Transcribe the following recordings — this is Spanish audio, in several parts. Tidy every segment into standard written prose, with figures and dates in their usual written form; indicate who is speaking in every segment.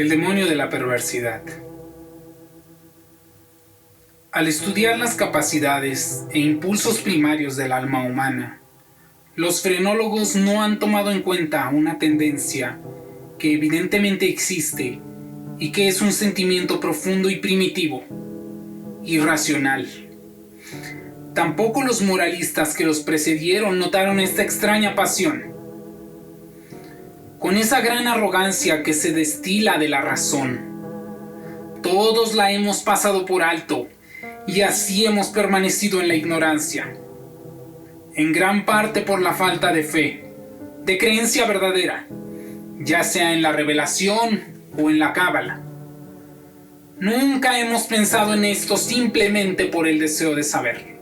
Speaker 1: El demonio de la perversidad. Al estudiar las capacidades e impulsos primarios del alma humana, los frenólogos no han tomado en cuenta una tendencia que evidentemente existe y que es un sentimiento profundo y primitivo, irracional. Tampoco los moralistas que los precedieron notaron esta extraña pasión. Con esa gran arrogancia que se destila de la razón, todos la hemos pasado por alto y así hemos permanecido en la ignorancia, en gran parte por la falta de fe, de creencia verdadera, ya sea en la revelación o en la cábala. Nunca hemos pensado en esto simplemente por el deseo de saber.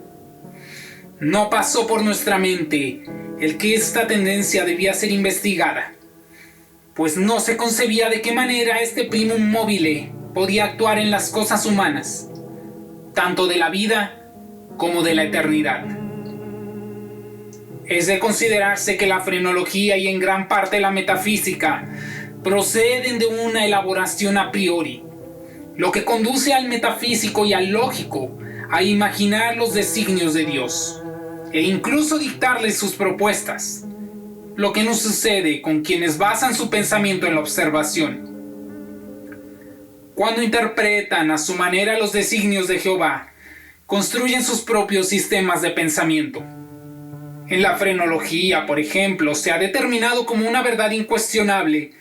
Speaker 1: No pasó por nuestra mente el que esta tendencia debía ser investigada, pues no se concebía de qué manera este primum mobile podía actuar en las cosas humanas, tanto de la vida como de la eternidad. Es de considerarse que la frenología y en gran parte la metafísica proceden de una elaboración a priori, lo que conduce al metafísico y al lógico a imaginar los designios de Dios e incluso dictarles sus propuestas, lo que no sucede con quienes basan su pensamiento en la observación. Cuando interpretan a su manera los designios de Jehová, construyen sus propios sistemas de pensamiento. En la frenología, por ejemplo, se ha determinado como una verdad incuestionable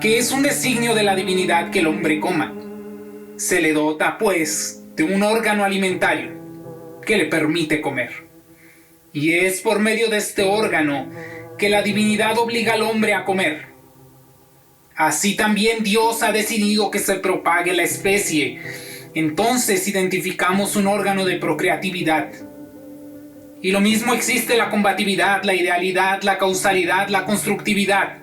Speaker 1: que es un designio de la divinidad que el hombre coma. Se le dota, pues, de un órgano alimentario que le permite comer. Y es por medio de este órgano que la divinidad obliga al hombre a comer. Así también Dios ha decidido que se propague la especie. Entonces identificamos un órgano de procreatividad. Y lo mismo existe la combatividad, la idealidad, la causalidad, la constructividad.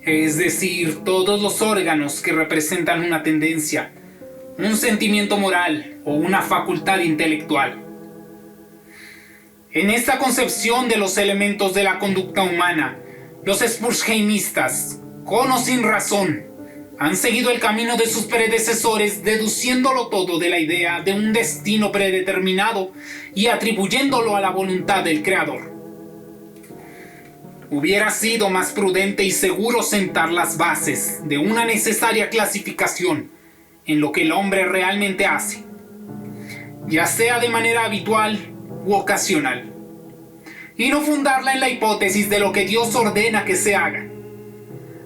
Speaker 1: Es decir, todos los órganos que representan una tendencia, un sentimiento moral o una facultad intelectual. En esta concepción de los elementos de la conducta humana, los Spurzheimistas, con o sin razón, han seguido el camino de sus predecesores, deduciéndolo todo de la idea de un destino predeterminado y atribuyéndolo a la voluntad del Creador. Hubiera sido más prudente y seguro sentar las bases de una necesaria clasificación en lo que el hombre realmente hace, ya sea de manera habitual u ocasional, y no fundarla en la hipótesis de lo que Dios ordena que se haga.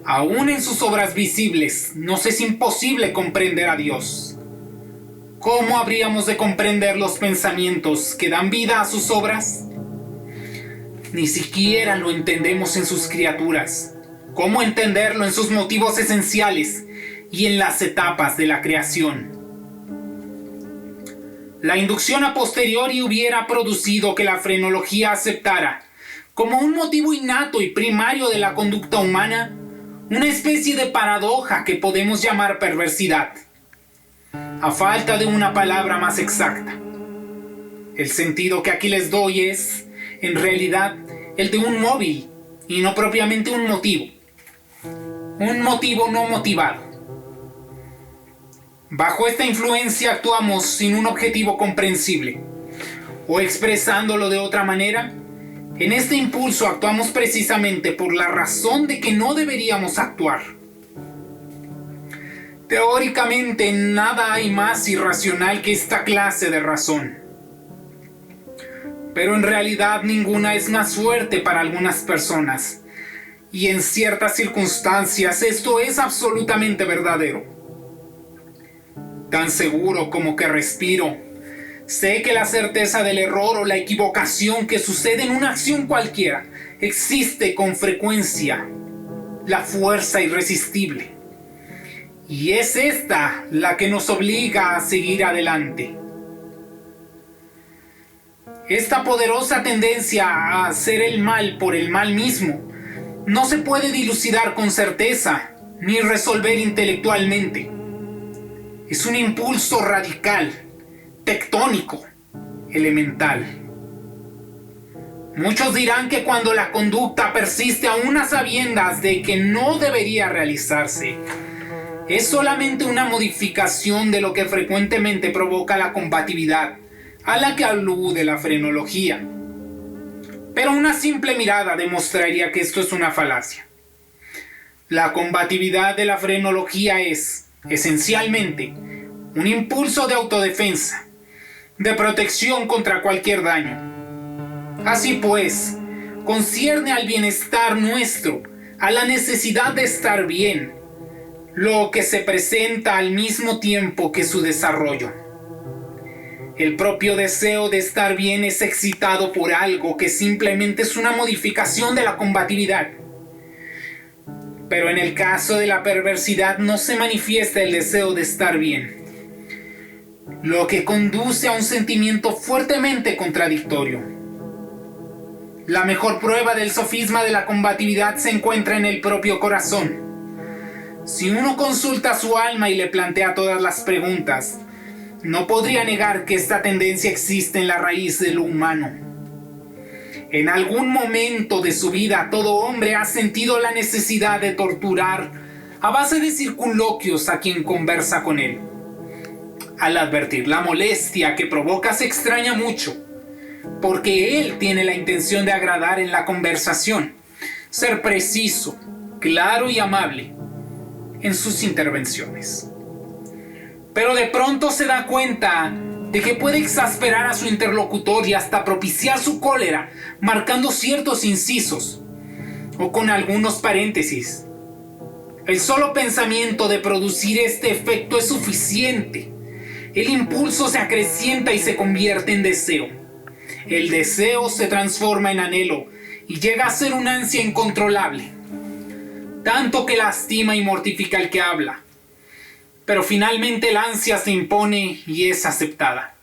Speaker 1: Aún en sus obras visibles nos es imposible comprender a Dios. ¿Cómo habríamos de comprender los pensamientos que dan vida a sus obras? Ni siquiera lo entendemos en sus criaturas. ¿Cómo entenderlo en sus motivos esenciales y en las etapas de la creación? La inducción a posteriori hubiera producido que la frenología aceptara, como un motivo innato y primario de la conducta humana, una especie de paradoja que podemos llamar perversidad, a falta de una palabra más exacta. El sentido que aquí les doy es, en realidad, el de un móvil y no propiamente un motivo no motivado. Bajo esta influencia actuamos sin un objetivo comprensible, o expresándolo de otra manera, en este impulso actuamos precisamente por la razón de que no deberíamos actuar. Teóricamente, nada hay más irracional que esta clase de razón. Pero en realidad ninguna es más fuerte para algunas personas, y en ciertas circunstancias esto es absolutamente verdadero. Tan seguro como que respiro, sé que la certeza del error o la equivocación que sucede en una acción cualquiera existe con frecuencia, la fuerza irresistible. Y es esta la que nos obliga a seguir adelante. Esta poderosa tendencia a hacer el mal por el mal mismo no se puede dilucidar con certeza ni resolver intelectualmente. Es un impulso radical, tectónico, elemental. Muchos dirán que cuando la conducta persiste aún a sabiendas de que no debería realizarse, es solamente una modificación de lo que frecuentemente provoca la combatividad a la que alude la frenología. Pero una simple mirada demostraría que esto es una falacia. La combatividad de la frenología es, esencialmente, un impulso de autodefensa, de protección contra cualquier daño. Así pues, concierne al bienestar nuestro, a la necesidad de estar bien, lo que se presenta al mismo tiempo que su desarrollo. El propio deseo de estar bien es excitado por algo que simplemente es una modificación de la combatividad. Pero en el caso de la perversidad no se manifiesta el deseo de estar bien, lo que conduce a un sentimiento fuertemente contradictorio. La mejor prueba del sofisma de la combatividad se encuentra en el propio corazón. Si uno consulta su alma y le plantea todas las preguntas, no podría negar que esta tendencia existe en la raíz de lo humano. En algún momento de su vida, todo hombre ha sentido la necesidad de torturar a base de circunloquios a quien conversa con él. Al advertir la molestia que provoca, se extraña mucho, porque él tiene la intención de agradar en la conversación, ser preciso, claro y amable en sus intervenciones. Pero de pronto se da cuenta de que puede exasperar a su interlocutor y hasta propiciar su cólera, marcando ciertos incisos o con algunos paréntesis. El solo pensamiento de producir este efecto es suficiente. El impulso se acrecienta y se convierte en deseo. El deseo se transforma en anhelo y llega a ser una ansia incontrolable, tanto que lastima y mortifica al que habla. Pero finalmente la ansia se impone y es aceptada.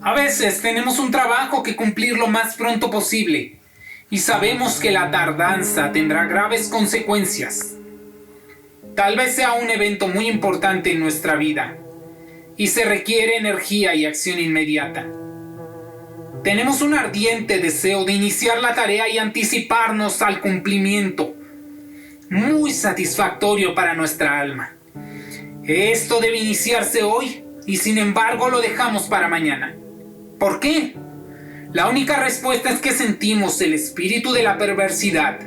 Speaker 1: A veces tenemos un trabajo que cumplir lo más pronto posible y sabemos que la tardanza tendrá graves consecuencias. Tal vez sea un evento muy importante en nuestra vida y se requiere energía y acción inmediata. Tenemos un ardiente deseo de iniciar la tarea y anticiparnos al cumplimiento, muy satisfactorio para nuestra alma. Esto debe iniciarse hoy y sin embargo lo dejamos para mañana. ¿Por qué? La única respuesta es que sentimos el espíritu de la perversidad,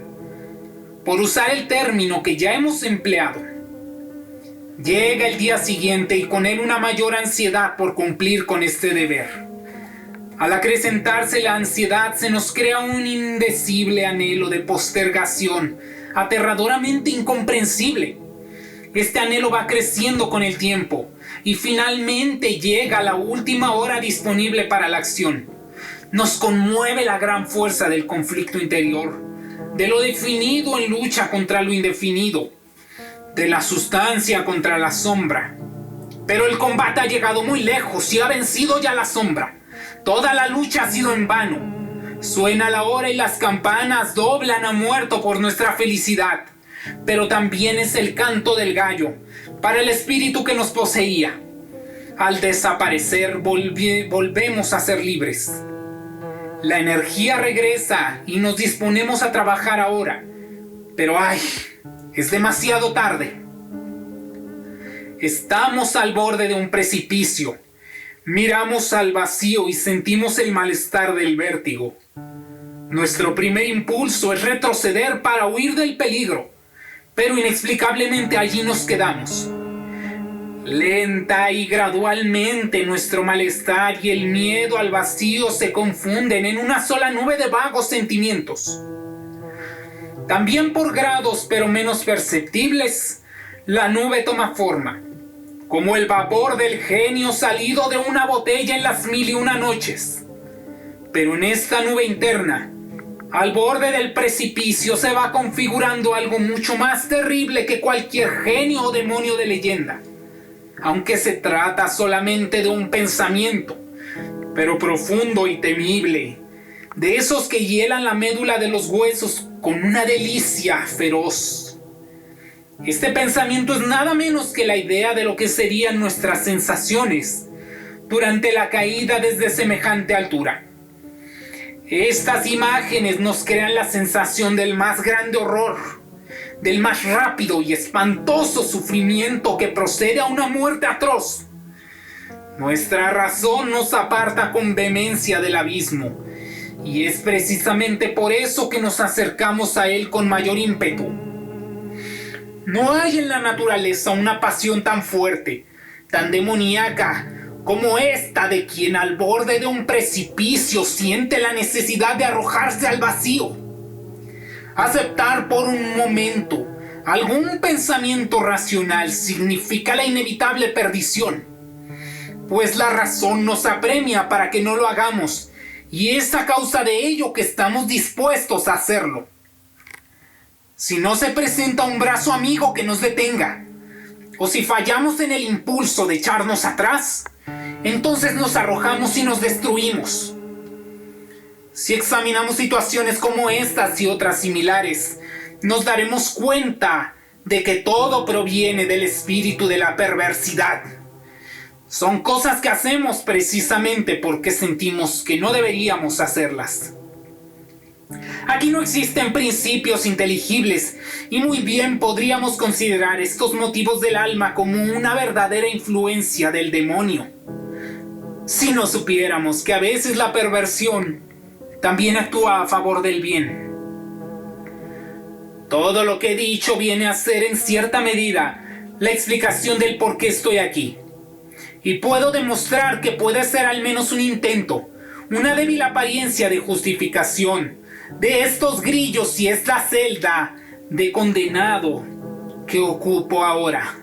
Speaker 1: por usar el término que ya hemos empleado. Llega el día siguiente y con él una mayor ansiedad por cumplir con este deber. Al acrecentarse la ansiedad se nos crea un indecible anhelo de postergación, aterradoramente incomprensible. Este anhelo va creciendo con el tiempo y finalmente llega la última hora disponible para la acción. Nos conmueve la gran fuerza del conflicto interior, de lo definido en lucha contra lo indefinido, de la sustancia contra la sombra. Pero el combate ha llegado muy lejos y ha vencido ya la sombra. Toda la lucha ha sido en vano. Suena la hora y las campanas doblan a muerto por nuestra felicidad. Pero también es el canto del gallo para el espíritu que nos poseía. Al desaparecer volvemos a ser libres. La energía regresa y nos disponemos a trabajar ahora. Pero ¡ay! Es demasiado tarde. Estamos al borde de un precipicio. Miramos al vacío y sentimos el malestar del vértigo. Nuestro primer impulso es retroceder para huir del peligro, pero inexplicablemente allí nos quedamos. Lenta y gradualmente nuestro malestar y el miedo al vacío se confunden en una sola nube de vagos sentimientos. También por grados, pero menos perceptibles, la nube toma forma, como el vapor del genio salido de una botella en las 1001 noches. Pero en esta nube interna, al borde del precipicio, se va configurando algo mucho más terrible que cualquier genio o demonio de leyenda. Aunque se trata solamente de un pensamiento, pero profundo y temible, de esos que hielan la médula de los huesos con una delicia feroz. Este pensamiento es nada menos que la idea de lo que serían nuestras sensaciones durante la caída desde semejante altura. Estas imágenes nos crean la sensación del más grande horror, del más rápido y espantoso sufrimiento que procede a una muerte atroz. Nuestra razón nos aparta con vehemencia del abismo, y es precisamente por eso que nos acercamos a él con mayor ímpetu. No hay en la naturaleza una pasión tan fuerte, tan demoníaca, como esta de quien al borde de un precipicio siente la necesidad de arrojarse al vacío. Aceptar por un momento algún pensamiento racional significa la inevitable perdición, pues la razón nos apremia para que no lo hagamos, y es a causa de ello que estamos dispuestos a hacerlo. Si no se presenta un brazo amigo que nos detenga, o si fallamos en el impulso de echarnos atrás, entonces nos arrojamos y nos destruimos. Si examinamos situaciones como estas y otras similares, nos daremos cuenta de que todo proviene del espíritu de la perversidad. Son cosas que hacemos precisamente porque sentimos que no deberíamos hacerlas. Aquí no existen principios inteligibles y muy bien podríamos considerar estos motivos del alma como una verdadera influencia del demonio. Si no supiéramos que a veces la perversión también actúa a favor del bien. Todo lo que he dicho viene a ser en cierta medida la explicación del por qué estoy aquí. Y puedo demostrar que puede ser al menos un intento, una débil apariencia de justificación de estos grillos y esta celda de condenado que ocupo ahora.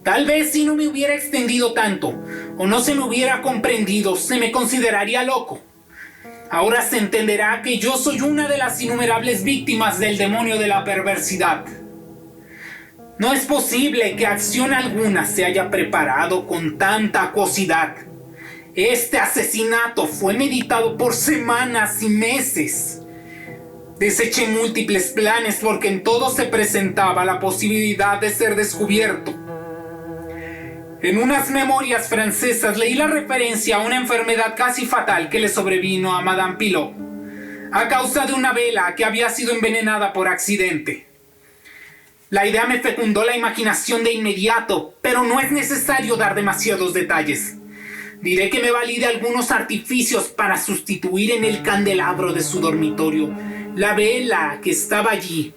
Speaker 1: Tal vez si no me hubiera extendido tanto, o no se me hubiera comprendido, se me consideraría loco. Ahora se entenderá que yo soy una de las innumerables víctimas del demonio de la perversidad. No es posible que acción alguna se haya preparado con tanta acuosidad. Este asesinato fue meditado por semanas y meses. Deseché múltiples planes porque en todos se presentaba la posibilidad de ser descubierto. En unas memorias francesas leí la referencia a una enfermedad casi fatal que le sobrevino a Madame Pilot, a causa de una vela que había sido envenenada por accidente. La idea me fecundó la imaginación de inmediato, pero no es necesario dar demasiados detalles. Diré que me valí de algunos artificios para sustituir en el candelabro de su dormitorio la vela que estaba allí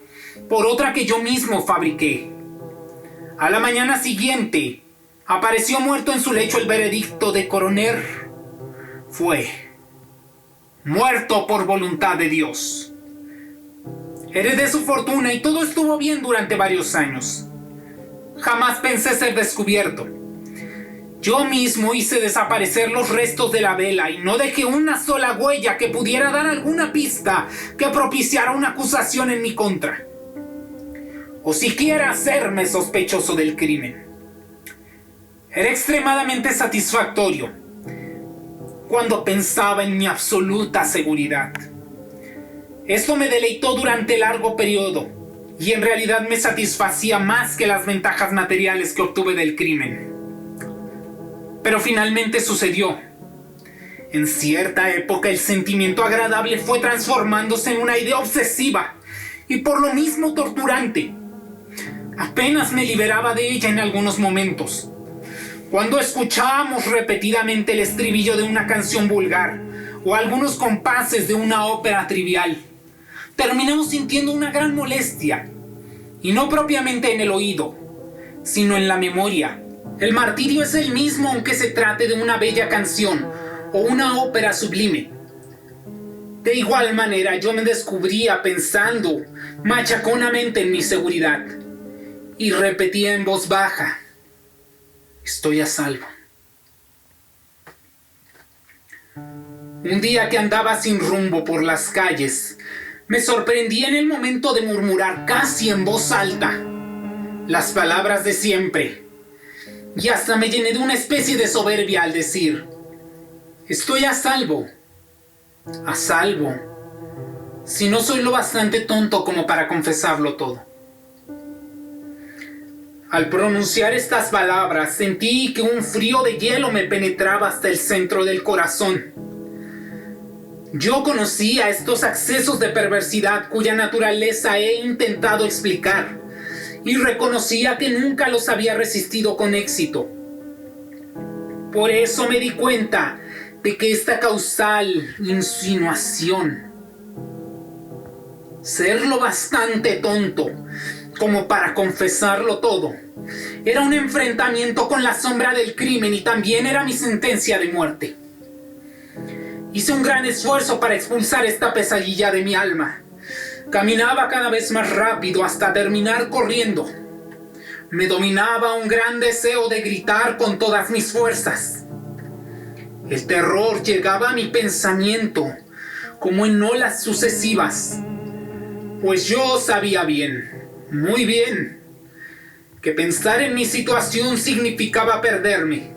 Speaker 1: por otra que yo mismo fabriqué. A la mañana siguiente apareció muerto en su lecho el veredicto de Coroner. Fue muerto por voluntad de Dios. Heredé su fortuna y todo estuvo bien durante varios años. Jamás pensé ser descubierto. Yo mismo hice desaparecer los restos de la vela y no dejé una sola huella que pudiera dar alguna pista que propiciara una acusación en mi contra, o siquiera hacerme sospechoso del crimen. Era extremadamente satisfactorio cuando pensaba en mi absoluta seguridad. Esto me deleitó durante largo periodo y en realidad me satisfacía más que las ventajas materiales que obtuve del crimen. Pero finalmente sucedió. En cierta época el sentimiento agradable fue transformándose en una idea obsesiva y por lo mismo torturante. Apenas me liberaba de ella en algunos momentos. Cuando escuchábamos repetidamente el estribillo de una canción vulgar o algunos compases de una ópera trivial, terminamos sintiendo una gran molestia, y no propiamente en el oído, sino en la memoria. El martirio es el mismo aunque se trate de una bella canción o una ópera sublime. De igual manera yo me descubría pensando machaconamente en mi seguridad y repetía en voz baja: estoy a salvo. Un día que andaba sin rumbo por las calles, me sorprendí en el momento de murmurar casi en voz alta las palabras de siempre. Y hasta me llené de una especie de soberbia al decir: estoy a salvo. A salvo. Si no soy lo bastante tonto como para confesarlo todo. Al pronunciar estas palabras sentí que un frío de hielo me penetraba hasta el centro del corazón. Yo conocía estos accesos de perversidad cuya naturaleza he intentado explicar y reconocía que nunca los había resistido con éxito. Por eso me di cuenta de que esta causal insinuación, ser lo bastante tonto como para confesarlo todo, era un enfrentamiento con la sombra del crimen y también era mi sentencia de muerte. Hice un gran esfuerzo para expulsar esta pesadilla de mi alma. Caminaba cada vez más rápido hasta terminar corriendo. Me dominaba un gran deseo de gritar con todas mis fuerzas. El terror llegaba a mi pensamiento como en olas sucesivas, pues yo sabía bien, muy bien, que pensar en mi situación significaba perderme.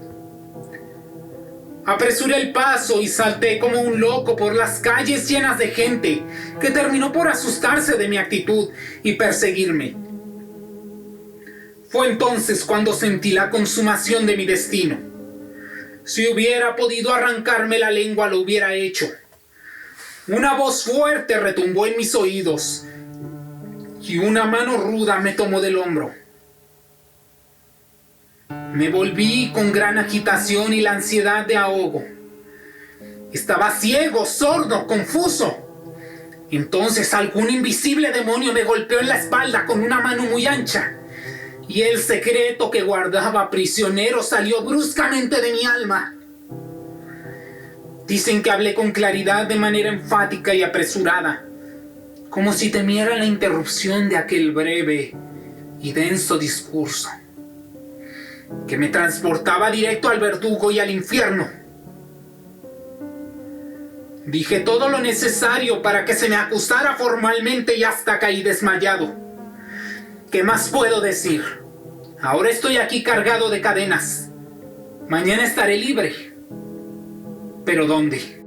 Speaker 1: Apresuré el paso y salté como un loco por las calles llenas de gente que terminó por asustarse de mi actitud y perseguirme. Fue entonces cuando sentí la consumación de mi destino. Si hubiera podido arrancarme la lengua, lo hubiera hecho. Una voz fuerte retumbó en mis oídos y una mano ruda me tomó del hombro. Me volví con gran agitación y la ansiedad de ahogo. Estaba ciego, sordo, confuso. Entonces algún invisible demonio me golpeó en la espalda con una mano muy ancha, y el secreto que guardaba prisionero salió bruscamente de mi alma. Dicen que hablé con claridad de manera enfática y apresurada, como si temiera la interrupción de aquel breve y denso discurso, que me transportaba directo al verdugo y al infierno. Dije todo lo necesario para que se me acusara formalmente y hasta caí desmayado. ¿Qué más puedo decir? Ahora estoy aquí cargado de cadenas. Mañana estaré libre. ¿Pero dónde?